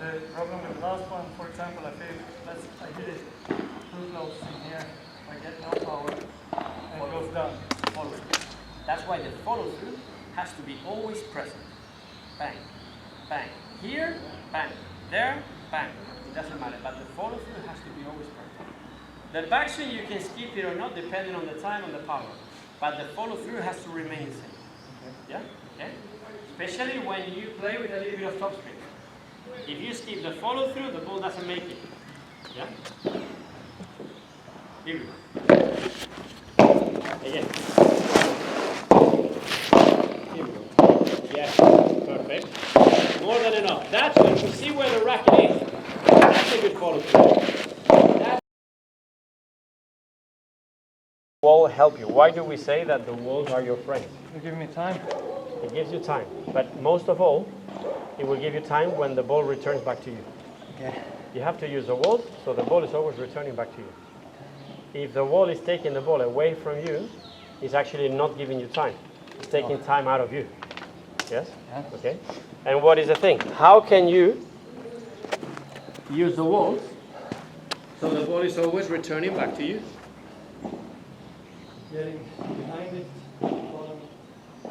the problem with the last one, for example, I feel I did it too close in here. I get no power and it goes down. Follow. That's why the follow through has to be always present. Bang, bang. Here, bang. There, bang. It doesn't matter, but the follow through has to be always present. The backswing you can skip it or not depending on the time and the power, but the follow through has to remain the same. Yeah? Okay? Especially when you play with a little bit of topspin. If you skip the follow through, the ball doesn't make it. Yeah? Here we go. Again. Here we go. Yeah, perfect. More than enough. That's when you see where the racket is. That's a good follow through. Wall help you. Why do we say that the walls are your friends? You give me time. It gives you time, but most of all, it will give you time when the ball returns back to you. Okay. You have to use the walls, so the ball is always returning back to you. If the wall is taking the ball away from you, it's actually not giving you time. It's taking time out of you. Yes? Yeah. Okay. And what is the thing? How can you use the walls so the ball is always returning back to you? Getting behind it.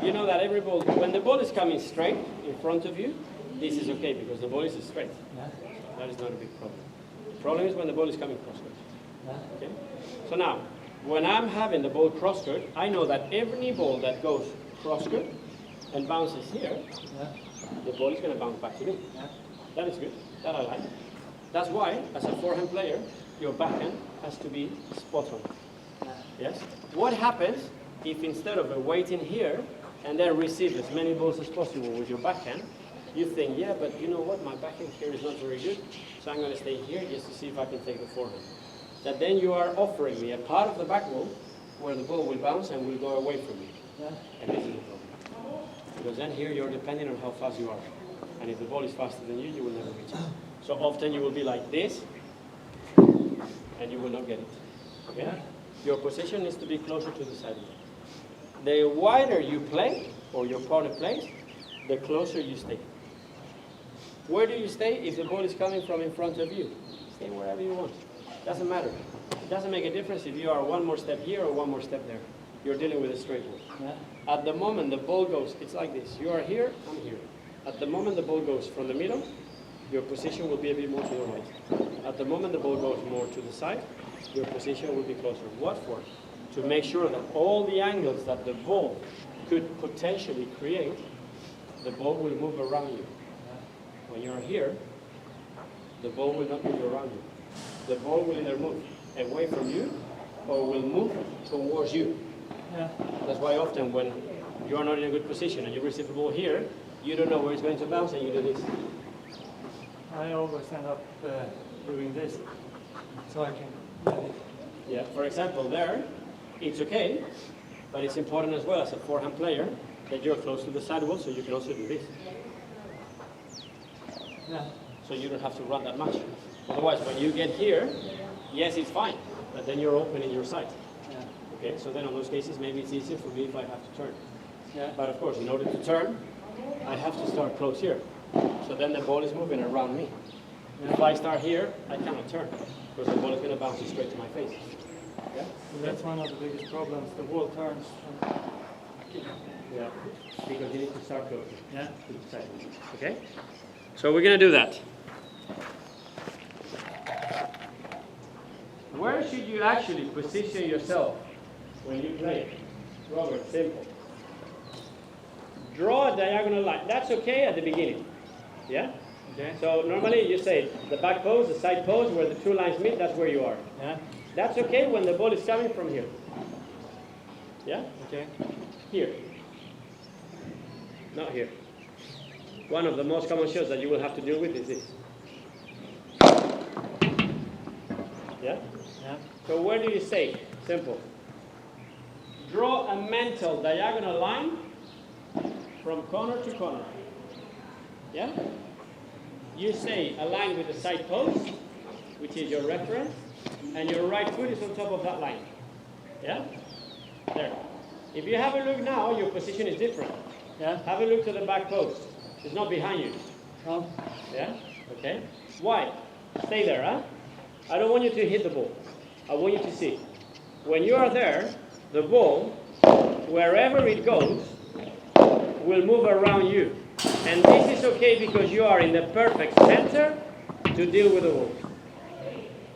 You know that every ball, when the ball is coming straight in front of you, this is okay because the ball is straight. Yeah. That is not a big problem. The problem is when the ball is coming cross-court. Yeah. Okay? So now, when I'm having the ball cross-court, I know that every ball that goes cross-court and bounces here, Yeah. the ball is going to bounce back to me. Yeah. That is good. That I like. That's why, as a forehand player, your backhand has to be spot on. Yeah. Yes? What happens if instead of waiting here and then receive as many balls as possible with your backhand, you think, yeah, but you know what, my backhand here is not very good, so I'm going to stay here just to see if I can take the forehand. That then you are offering me a part of the back wall where the ball will bounce and will go away from me. Yeah. And this is the problem. Because then here you're depending on how fast you are. And if the ball is faster than you, you will never reach it. So often you will be like this, and you will not get it. Okay? Yeah. Your position needs to be closer to the sideline. The wider you play, or your opponent plays, the closer you stay. Where do you stay if the ball is coming from in front of you? Stay wherever you want. Doesn't matter. It doesn't make a difference if you are one more step here or one more step there. You're dealing with a straight ball. Yeah. At the moment the ball goes, it's like this. You are here, I'm here. At the moment the ball goes from the middle, your position will be a bit more to the right. At the moment the ball goes more to the side, your position will be closer. What for? To make sure that all the angles that the ball could potentially create, the ball will move around you. When you're here, the ball will not move around you. The ball will either move away from you or will move towards you. Yeah. That's why often when you are not in a good position and you receive the ball here, you don't know where it's going to bounce and you do this. I always end up doing this, so I can get it. Yeah. For example, there, it's okay, but it's important as well as a forehand player that you're close to the sidewall, so you can also do this. Yeah. So you don't have to run that much. Otherwise, when you get here, yes, it's fine, but then you're opening your sight. Yeah. Okay, so then in those cases, maybe it's easier for me if I have to turn. Yeah. But of course, in order to turn, I have to start close here. So then the ball is moving around me. Yeah. If I start here, I cannot turn, because the ball is going to bounce straight to my face. Yeah? So that's one of the biggest problems. The wall turns. Yeah, because you need to start close. Yeah. To the side. Okay? So we're going to do that. Where should you actually position yourself when you play? Robert, simple. Draw a diagonal line. That's okay at the beginning. Yeah? Okay. So normally you say the back pose, the side pose, where the two lines meet, that's where you are. Yeah. That's okay when the ball is coming from here. Yeah? Okay. Here. Not here. One of the most common shots that you will have to deal with is this. Yeah? Yeah. So where do you say? Simple. Draw a mental diagonal line from corner to corner. Yeah? You say a line with the side post, which is your reference, and your right foot is on top of that line. Yeah? There. If you have a look now, your position is different. Yeah. Have a look to the back post. It's not behind you. Oh. Yeah? Okay? Why? Stay there, huh? I don't want you to hit the ball. I want you to see. When you are there, the ball, wherever it goes, will move around you. And this is okay because you are in the perfect center to deal with the ball.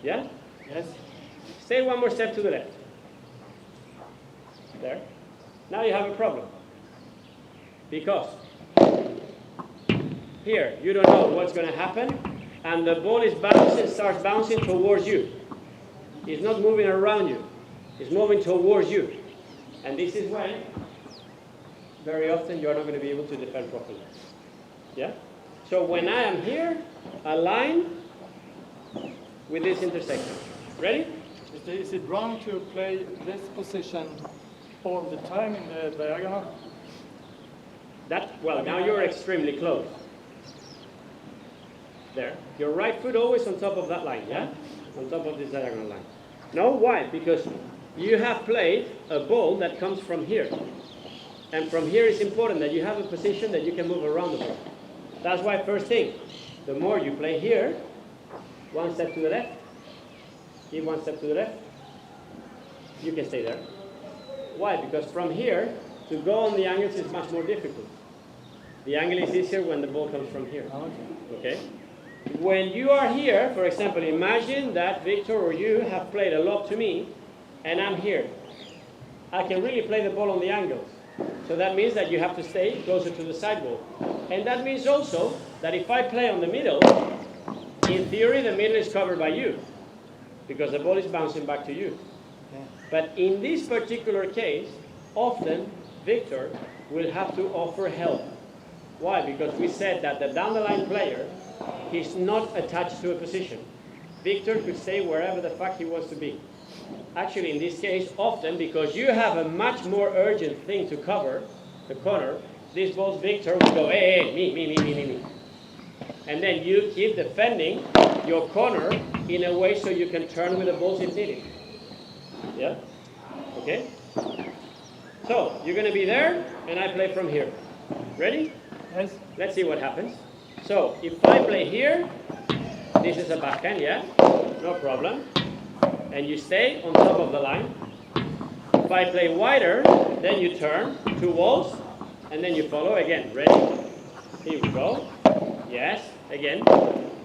Yeah? Yes. Stay one more step to the left. There. Now you have a problem. Because here, you don't know what's going to happen, and the ball is bouncing, starts bouncing towards you. It's not moving around you. It's moving towards you. And this is when, very often, you're not going to be able to defend properly. Yeah? So when I am here, align with this intersection. Ready? Is it wrong to play this position all the time in the diagonal? Well, now you're extremely close. There. Your right foot always on top of that line, yeah? On top of this diagonal line. No, why? Because you have played a ball that comes from here. And from here it's important that you have a position that you can move around the ball. That's why first thing, the more you play here, one step to the left, give one step to the left, you can stay there. Why? Because from here, to go on the angles is much more difficult. The angle is easier when the ball comes from here. Okay? When you are here, for example, imagine that Victor or you have played a lob to me, and I'm here. I can really play the ball on the angles. So that means that you have to stay closer to the sidewall. And that means also that if I play on the middle, in theory the middle is covered by you, because the ball is bouncing back to you. Okay. But in this particular case, often Victor will have to offer help. Why? Because we said that the down-the-line player is not attached to a position. Victor could stay wherever the fuck he wants to be. Actually, in this case, often, because you have a much more urgent thing to cover, the corner, this ball, Victor will go, hey, me. And then you keep defending your corner in a way so you can turn with the balls if needed. Yeah? Okay? So, you're going to be there, and I play from here. Ready? Yes. Let's see what happens. So, if I play here, this is a backhand, yeah? No problem. And you stay on top of the line. If I play wider, then you turn, two walls, and then you follow again. Ready? Here we go. Yes, again.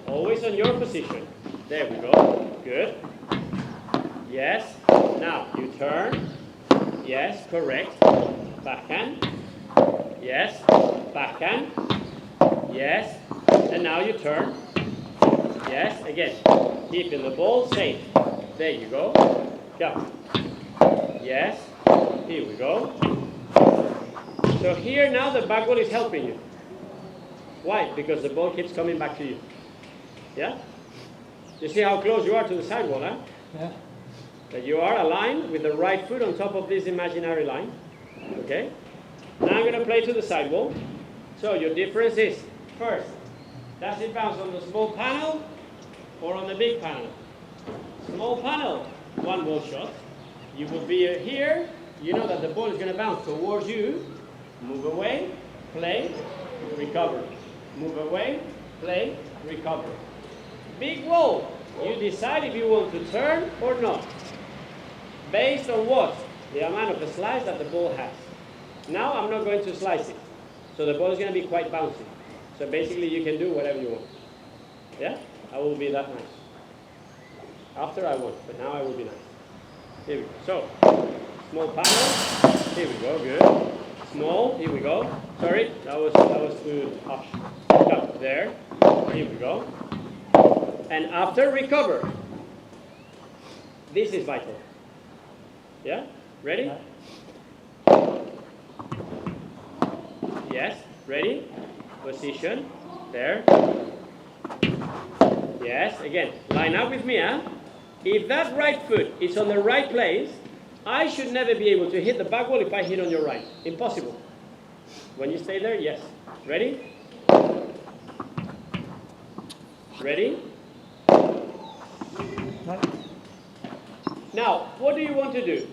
Always on your position. There we go. Good. Yes. Now, you turn. Yes, correct. Backhand. Yes. Backhand. Yes. And now you turn. Yes, again. Keeping the ball safe. There you go. Go. Yes. Here we go. So here now the back ball is helping you. Why? Because the ball keeps coming back to you. Yeah? You see how close you are to the sidewall, huh? Yeah. That you are aligned with the right foot on top of this imaginary line. Okay? Now I'm going to play to the sidewall. So your difference is, first, does it bounce on the small panel or on the big panel? Small panel, one ball shot. You will be here. You know that the ball is going to bounce towards you. Move away, play, recover. Move away, play, recover. Big wall. You decide if you want to turn or not. Based on what? The amount of the slice that the ball has. Now I'm not going to slice it. So the ball is going to be quite bouncy. So basically you can do whatever you want. Yeah? I will be that nice. After I won't, but now I will be nice. Here we go. So, small panel. Here we go, good. Small, here we go. Sorry, that was too harsh. Up there. Here we go. And after, recover. This is vital. Yeah? Ready? Yes. Ready? Position. There. Yes. Again, line up with me, huh? If that right foot is on the right place, I should never be able to hit the back wall if I hit on your right. Impossible. When you stay there, yes. Ready? Ready? Now, what do you want to do?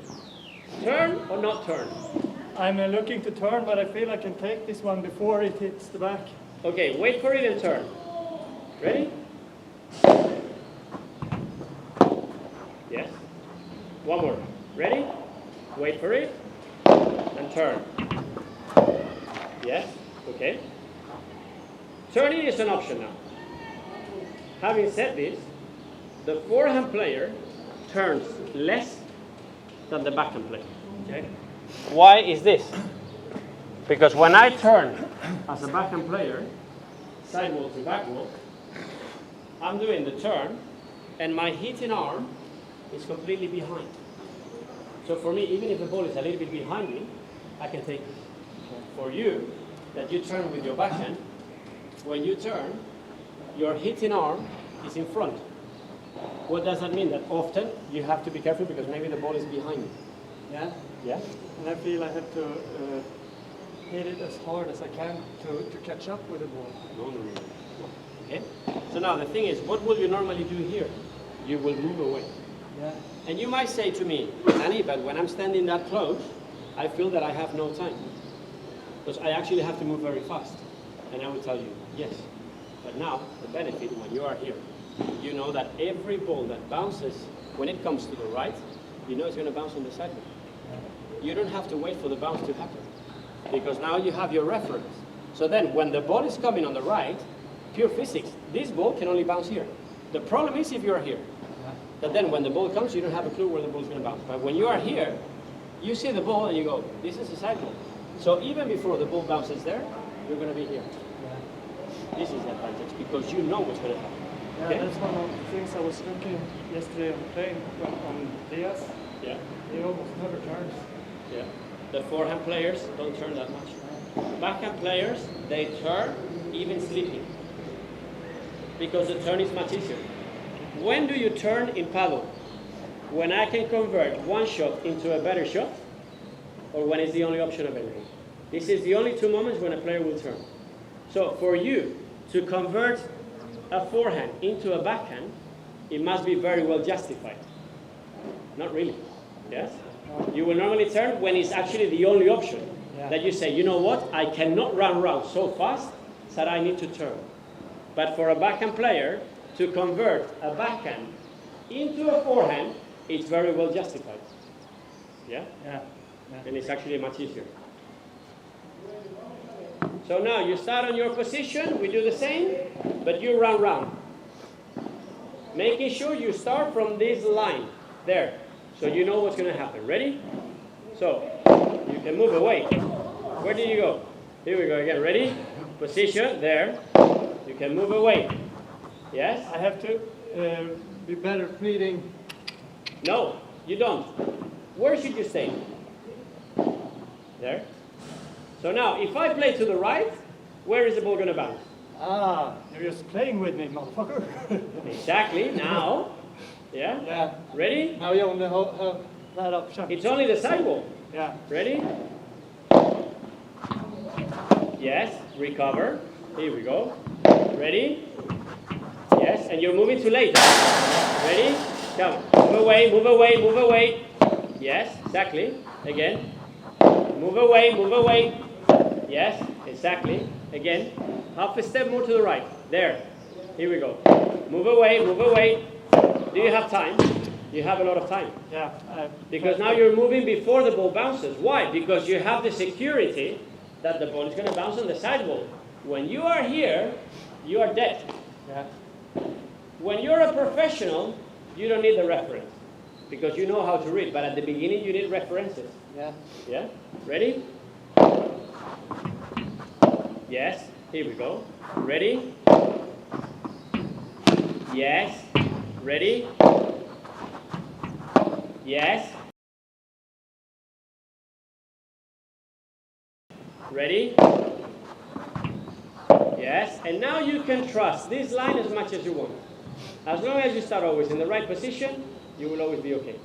Turn or not turn? I'm looking to turn, but I feel I can take this one before it hits the back. Okay, wait for it and turn. Ready? Yes. One more. Ready? Wait for it. And turn. Yes. Okay. Turning is an option now. Having said this, the forehand player turns less than the backhand player. Okay. Why is this? Because when I turn as a backhand player, sidewall to backwall, I'm doing the turn, and my hitting arm is completely behind. So for me, even if the ball is a little bit behind me, I can take it. For you, that you turn with your backhand, when you turn, your hitting arm is in front. What does that mean? That often you have to be careful because maybe the ball is behind you. Yeah. Yeah? And I feel I have to hit it as hard as I can to catch up with the ball. No. Okay? So now the thing is, what will you normally do here? You will move away. Yeah. And you might say to me, Danny, but when I'm standing that close, I feel that I have no time. Because I actually have to move very fast. And I will tell you, yes. But now, the benefit when you are here, you know that every ball that bounces, when it comes to the right, you know it's going to bounce on the sidewall. You don't have to wait for the bounce to happen. Because now you have your reference. So then, when the ball is coming on the right, pure physics, this ball can only bounce here. The problem is if you are here. That then when the ball comes, you don't have a clue where the ball is going to bounce. But when you are here, you see the ball and you go, this is a side ball. So even before the ball bounces there, you're going to be here. Yeah. This is the advantage because you know what's going to happen. Yeah, okay? That's one of the things I was looking yesterday on the plane on Diaz. Yeah. He almost never turns. Yeah. The forehand players don't turn that much. Backhand players, they turn even sleeping. Because the turn is much easier. When do you turn in paddle? When I can convert one shot into a better shot, or when it's the only option available? This is the only two moments when a player will turn. So for you to convert a forehand into a backhand, it must be very well justified. Not really. Yes? You will normally turn when it's actually the only option. Yeah. That you say, you know what, I cannot run around so fast that I need to turn. But for a backhand player, to convert a backhand into a forehand, it's very well justified. Yeah? Yeah. And it's actually much easier. So now you start on your position, we do the same, but you run round. Making sure you start from this line, there, so you know what's going to happen. Ready? So, you can move away. Where did you go? Here we go again. Ready? Position, there. You can move away. Yes? I have to be better reading. No, you don't. Where should you stay? There. So now, if I play to the right, where is the ball going to bounce? Ah, you're just playing with me, motherfucker. Exactly. Now. Yeah? Yeah. Ready? Now you only have that option. It's only the sidewall. Yeah. Ready? Yes. Recover. Here we go. Ready? Yes. And you're moving to later. Ready? Come. Move away, move away, move away. Yes. Exactly. Again. Move away, move away. Yes. Exactly. Again. Half a step more to the right. There. Here we go. Move away, move away. Do you have time? You have a lot of time. Yeah. Because now you're moving before the ball bounces. Why? Because you have the security that the ball is going to bounce on the sidewall. When you are here, you are dead. Yeah. When you're a professional, you don't need the reference. Because you know how to read. But at the beginning, you need references. Yeah. Yeah? Ready? Yes. Here we go. Ready? Yes. Ready? Yes. Ready? Yes. And now you can trust this line as much as you want. As long as you start always in the right position, you will always be okay.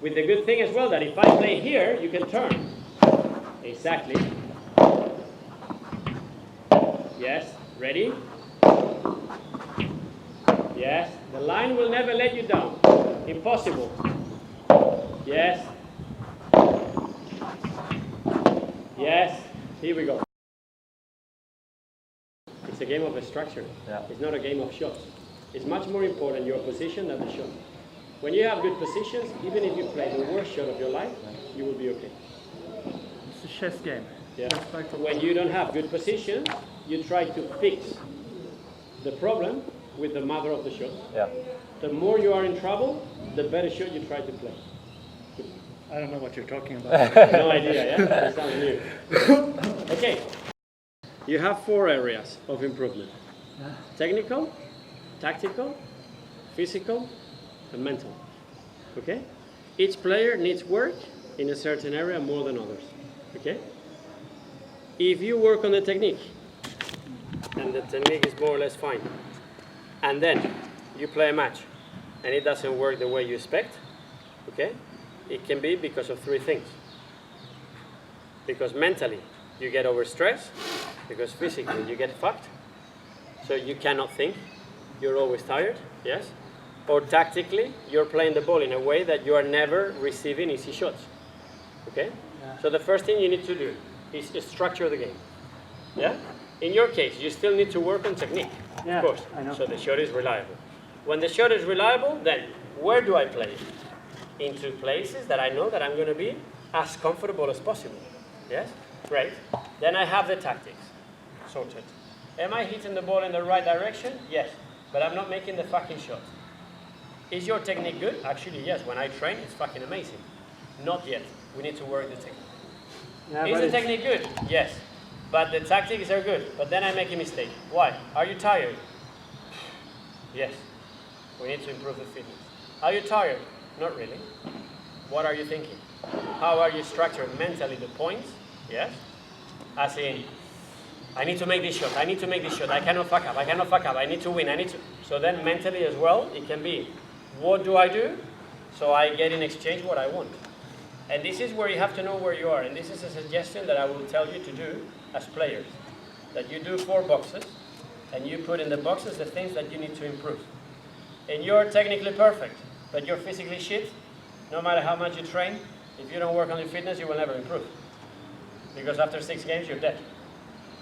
With the good thing as well that if I play here, you can turn. Exactly. Yes. Ready? Yes. The line will never let you down. Impossible. Yes. Yes. Here we go. It's a game of a structure. Yeah. It's not a game of shots. It's much more important your position than the shot. When you have good positions, even if you play the worst shot of your life, you will be okay. It's a chess game. Yeah. Respect for- When you don't have good positions, you try to fix the problem with the mother of the shot. Yeah. The more you are in trouble, the better shot you try to play. I don't know what you're talking about. No idea, yeah? That sounds new. Okay. You have 4 areas of improvement. Technical, tactical, physical, and mental. Okay? Each player needs work in a certain area more than others. Okay? If you work on the technique, and the technique is more or less fine, and then you play a match, and it doesn't work the way you expect, okay? It can be because of 3 things. Because mentally, you get overstressed, because physically, you get fucked, so you cannot think, you're always tired, yes? Or tactically, you're playing the ball in a way that you are never receiving easy shots, okay? So the first thing you need to do is structure the game, yeah? In your case, you still need to work on technique, Yeah, of course, I know. so the shot is reliable. When the shot is reliable, then where do I play it? Into places that I know that I'm going to be as comfortable as possible. Yes? Great. Then I have the tactics sorted. Am I hitting the ball in the right direction? Yes. But I'm not making the fucking shot. Is your technique good? Actually, yes. When I train, it's fucking amazing. Not yet. We need to work the technique. Yeah, Is but the it's- technique good? Yes. But the tactics are good. But then I make a mistake. Why? Are you tired? Yes. We need to improve the fitness. Are you tired? Not really. What are you thinking? How are you structuring mentally the points? Yes. As in, I need to make this shot. I need to make this shot. I cannot fuck up. I cannot fuck up. I need to win. I need to. So then mentally as well, it can be, what do I do? So I get in exchange what I want. And this is where you have to know where you are. And this is a suggestion that I will tell you to do as players. That you do 4 boxes, and you put in the boxes the things that you need to improve. And you're technically perfect, but you're physically shit. No matter how much you train, if you don't work on your fitness, you will never improve. Because after 6 games, you're dead.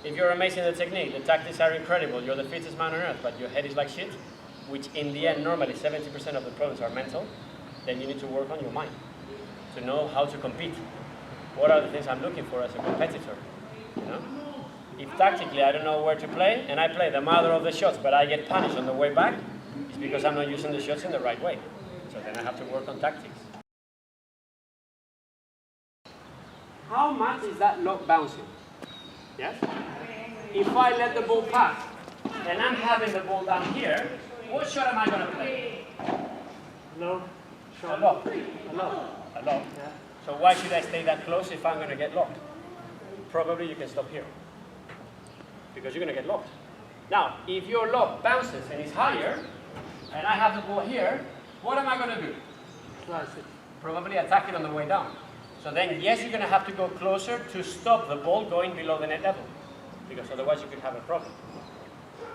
If you're amazing at the technique, the tactics are incredible, you're the fittest man on earth, but your head is like shit, which in the end, normally 70% of the problems are mental, then you need to work on your mind to know how to compete. What are the things I'm looking for as a competitor? You know? If tactically I don't know where to play, and I play the mother of the shots, but I get punished on the way back, it's because I'm not using the shots in the right way. So then I have to work on tactics. How much is that lock bouncing? Yes? If I let the ball pass, and I'm having the ball down here, what shot am I going to play? Low. A lock. A lock. A lock. Yeah. So why should I stay that close if I'm going to get locked? Probably you can stop here. Because you're going to get locked. Now, if your lock bounces and is higher, and I have the ball here, what am I going to do? Slice it. Probably attack it on the way down. So then, yes, you're going to have to go closer to stop the ball going below the net level. Because otherwise you could have a problem.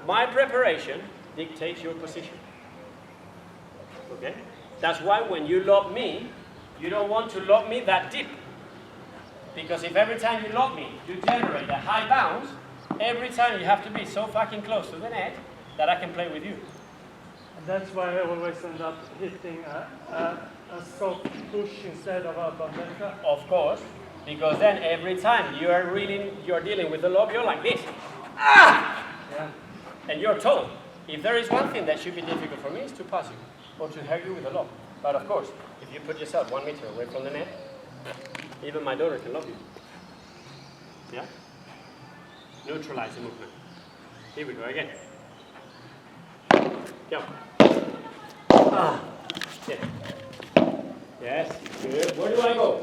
My preparation dictates your position. Okay? That's why when you lob me, you don't want to lob me that deep. Because if every time you lob me, you generate a high bounce, every time you have to be so fucking close to the net that I can play with you. And that's why I always end up hitting a soft push instead of a bandeja. Of course, because then every time you're dealing with the lob, you're like this. Ah! Yeah. And you're told, if there is one thing that should be difficult for me, is to pass you or to hurt you with a lob. But of course, if you put yourself 1 meter away from the net, even my daughter can love you. Yeah? Neutralize the movement. Here we go again. Jump. Ah. Yeah. Yes, good. Where do I go?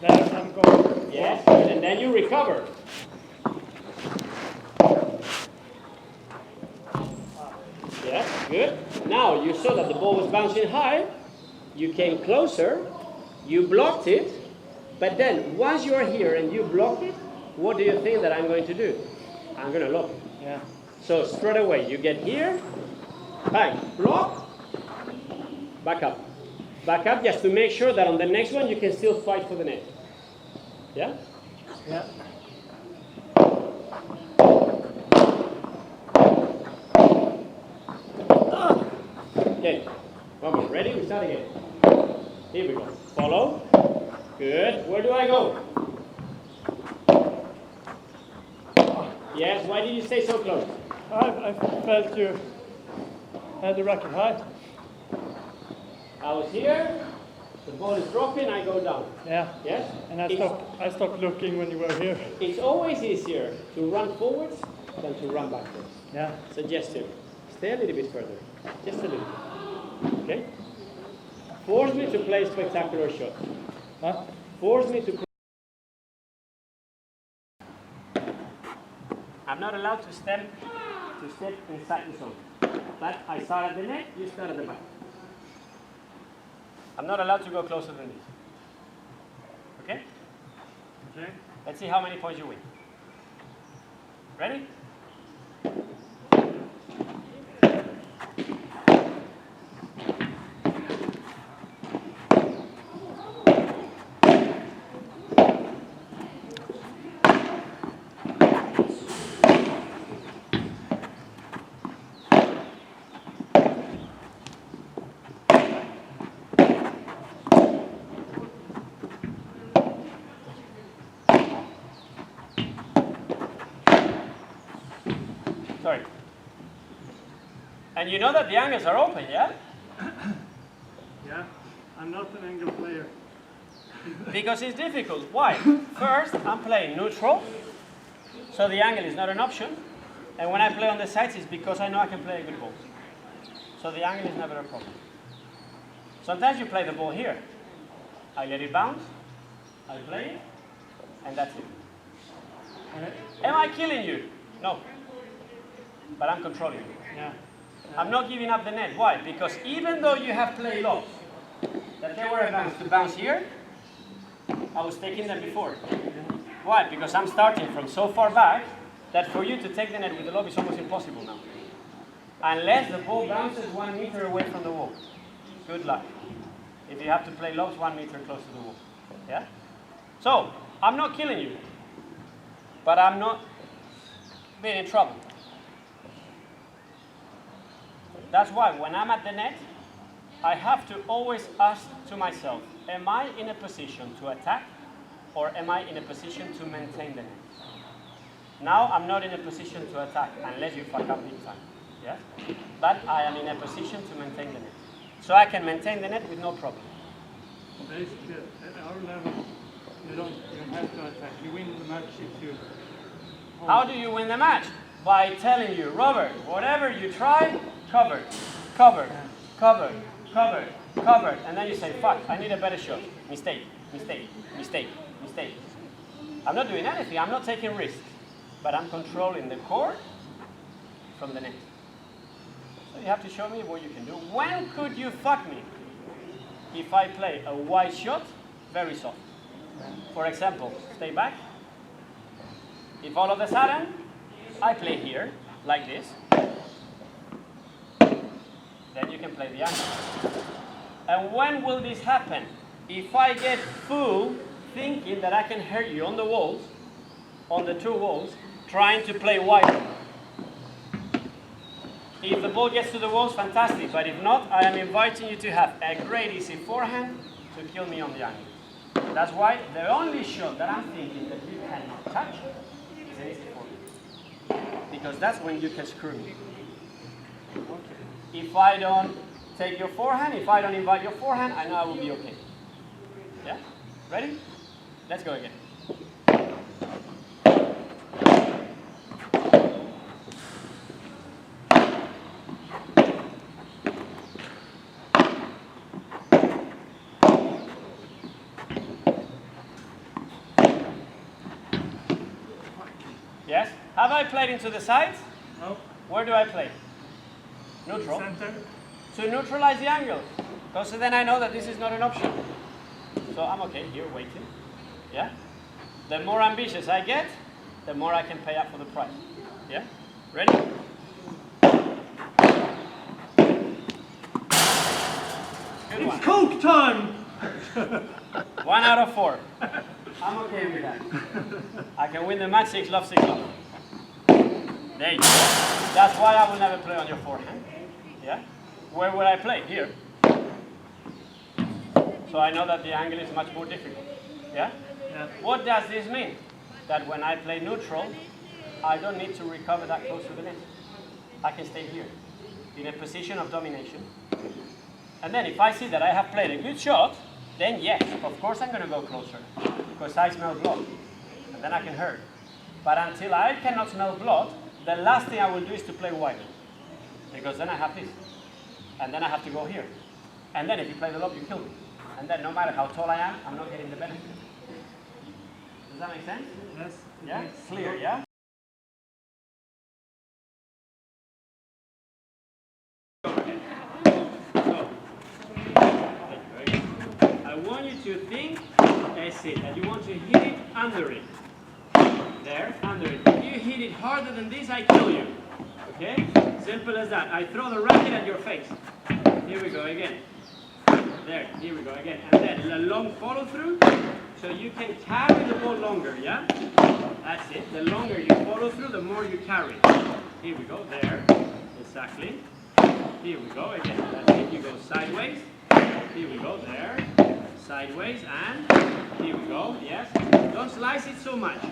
There I'm going. Yes, good. And then you recover. Yes, good. Now you saw that the ball was bouncing high. You came closer. You blocked it. But then once you are here and you block it, what do you think that I'm going to do? I'm going to lob. Yeah. So straight away you get here. Bang. Block. Back up. Back up just to make sure that on the next one you can still fight for the net. Yeah? Yeah. start again. Here we go. Follow. Good. Where do I go? Yes, why did you stay so close? I felt you had the racket high. I was here, the ball is dropping, I go down. Yeah. Yes? And I stopped looking when you were here. It's always easier to run forwards than to run backwards. Yeah. Suggestive. Stay a little bit further. Just a little. Okay? Force me to play a spectacular shot. Huh? Force me to... I'm not allowed to step inside the zone. But I start at the net, you start at the back. I'm not allowed to go closer than this. Okay? Okay. Let's see how many points you win. Ready? Sorry. And you know that the angles are open, yeah? Yeah. I'm not an angle player. Because it's difficult. Why? First, I'm playing neutral, so the angle is not an option. And when I play on the sides, it's because I know I can play a good ball. So the angle is never a problem. Sometimes you play the ball here. I let it bounce, I play it, and that's it. Am I killing you? No. But I'm controlling you. Yeah. I'm not giving up the net. Why? Because even though you have played lobs, that they were about to bounce here, I was taking them before. Why? Because I'm starting from so far back that for you to take the net with the lob is almost impossible now. Unless the ball bounces 1 meter away from the wall. Good luck. If you have to play lobs 1 meter close to the wall. Yeah? So, I'm not killing you. But I'm not being in trouble. That's why when I'm at the net, I have to always ask to myself, am I in a position to attack or am I in a position to maintain the net? Now I'm not in a position to attack unless you fuck up big time. Yeah? But I am in a position to maintain the net. So I can maintain the net with no problem. Basically, at our level, you don't have to attack. You win the match if you... How do you win the match? By telling you, Robert, whatever you try, covered, covered, covered, covered, covered. And then you say, fuck, I need a better shot. Mistake, mistake, mistake, mistake. I'm not doing anything. I'm not taking risks. But I'm controlling the court from the net. So you have to show me what you can do. When could you fuck me? If I play a wide shot, very soft. For example, stay back. If all of a sudden, I play here, like this, then you can play the angle. And when will this happen? If I get fooled thinking that I can hurt you on the walls, on the two walls, trying to play wide. If the ball gets to the walls, fantastic. But if not, I am inviting you to have a great easy forehand to kill me on the angle. That's why the only shot that I'm thinking that you cannot touch is an easy forehand. Because that's when you can screw me. If I don't take your forehand, if I don't invite your forehand, I know I will be okay. Yeah? Ready? Let's go again. Yes? Have I played into the sides? No. Where do I play? Neutral. Center. To neutralize the angle. Because then I know that this is not an option. So I'm okay here waiting. Yeah? The more ambitious I get, the more I can pay up for the prize. Yeah? Ready? Good one. Coke time! 1 out of 4. I'm okay with that. I can win the match 6 love, 6 love. There you go. That's why I will never play on your forehand. Yeah? Where will I play? Here. So I know that the angle is much more difficult. Yeah? Yeah. What does this mean? That when I play neutral, I don't need to recover that close to the net. I can stay here in a position of domination. And then if I see that I have played a good shot, then yes, of course I'm going to go closer because I smell blood. And then I can hurt. But until I cannot smell blood, the last thing I will do is to play wider. Because then I have this. And then I have to go here. And then if you play the lob, you kill me. And then no matter how tall I am, I'm not getting the benefit. Does that make sense? Yes. Yeah? Clear, yeah? I want you to think as it, and you want to hit it under it. There, under it. If you hit it harder than this, I kill you. Okay? Simple as that. I throw the racket at your face. Here we go again. There, here we go again. And then a long follow through, so you can carry the ball longer, yeah? That's it. The longer you follow through, the more you carry. Here we go, there. Exactly. Here we go again. That's it. You go sideways. Here we go, there. Sideways, and here we go, yes. Don't slice it so much.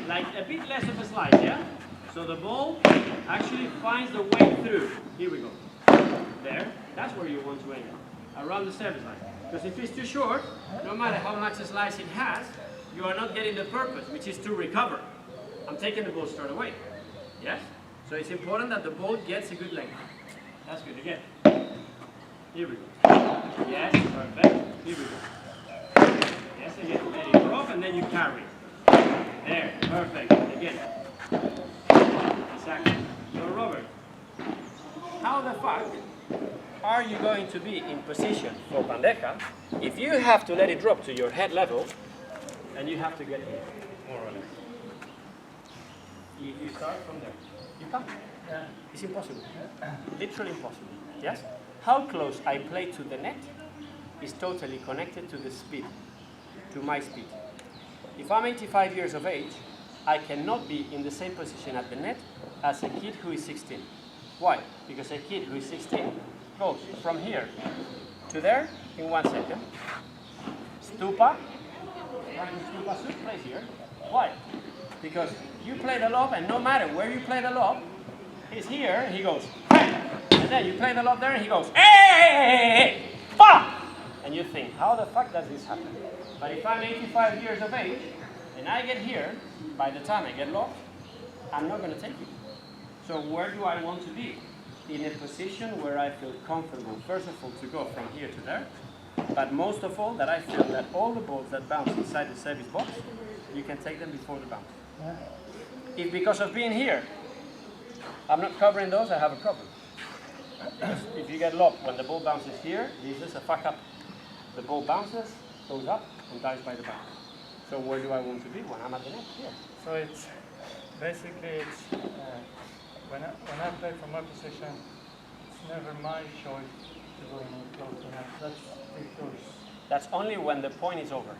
Like a bit less of a slice, yeah? So the ball actually finds the way through. Here we go. There. That's where you want to aim. Around the service line. Because if it's too short, no matter how much a slice it has, you are not getting the purpose, which is to recover. I'm taking the ball straight away. Yes? So it's important that the ball gets a good length. That's good again. Here we go. Yes, perfect. Here we go. Yes, again. Let it drop and then you carry. There, perfect. Again. Exactly. So Robert, how the fuck are you going to be in position for bandeja if you have to let it drop to your head level and you have to get here, more or less? If you start from there, you can't. Yeah. It's impossible. Literally impossible. Yes? How close I play to the net is totally connected to the speed, to my speed. If I'm 85 years of age, I cannot be in the same position at the net as a kid who is 16. Why? Because a kid who is 16 goes from here to there in 1 second. Stupa, plays here. Why? Because you play the lob, and no matter where you play the lob, he's here, and he goes, hey! And then you play the lob there, and he goes, hey! Bah! And you think, how the fuck does this happen? But if I'm 85 years of age, and I get here, by the time I get lobbed, I'm not going to take it. So where do I want to be? In a position where I feel comfortable, first of all, to go from here to there, but most of all, that I feel that all the balls that bounce inside the service box, you can take them before the bounce. If because of being here, I'm not covering those, I have a problem. Because if you get lobbed when the ball bounces here, this is a fuck up. The ball bounces, goes up, and dies by the bounce. So where do I want to be when I'm at the net? Here. So it's basically when I play from my position, it's never my choice to go in close to net. That's yours. That's only when the point is over.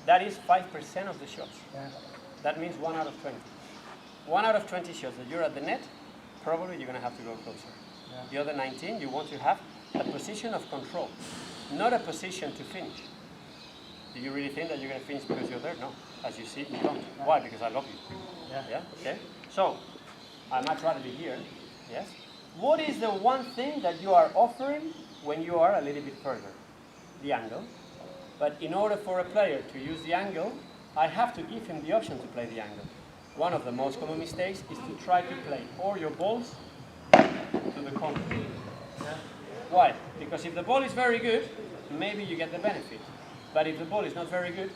That is 5% of the shots. Yeah. That means 1 out of 20. 1 out of 20 shots that you're at the net, probably you're going to have to go closer. Yeah. The other 19, you want to have a position of control, not a position to finish. Do you really think that you're going to finish because you're there? No. As you see, you don't. Yeah. Why? Because I love you. Yeah. Yeah? Okay. So, I much rather be here. Yes? What is the one thing that you are offering when you are a little bit further? The angle. But in order for a player to use the angle, I have to give him the option to play the angle. One of the most common mistakes is to try to play all your balls to the corner. Yeah? Why? Because if the ball is very good, maybe you get the benefit. But if the ball is not very good,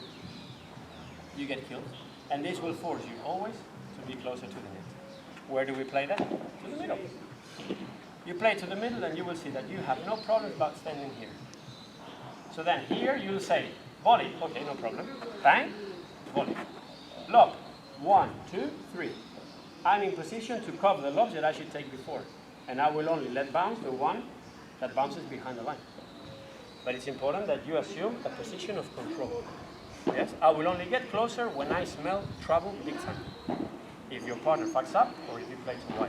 you get killed. And this will force you always to be closer to the net. Where do we play that? To the middle. You play to the middle and you will see that you have no problem about standing here. So then here you'll say, volley, okay, no problem. Bang, volley. Lob, 1, 2, 3. I'm in position to cover the lobs that I should take before. And I will only let bounce the one that bounces behind the line. But it's important that you assume a position of control. Yes, I will only get closer when I smell trouble big time. If your partner fucks up or if you play too wide.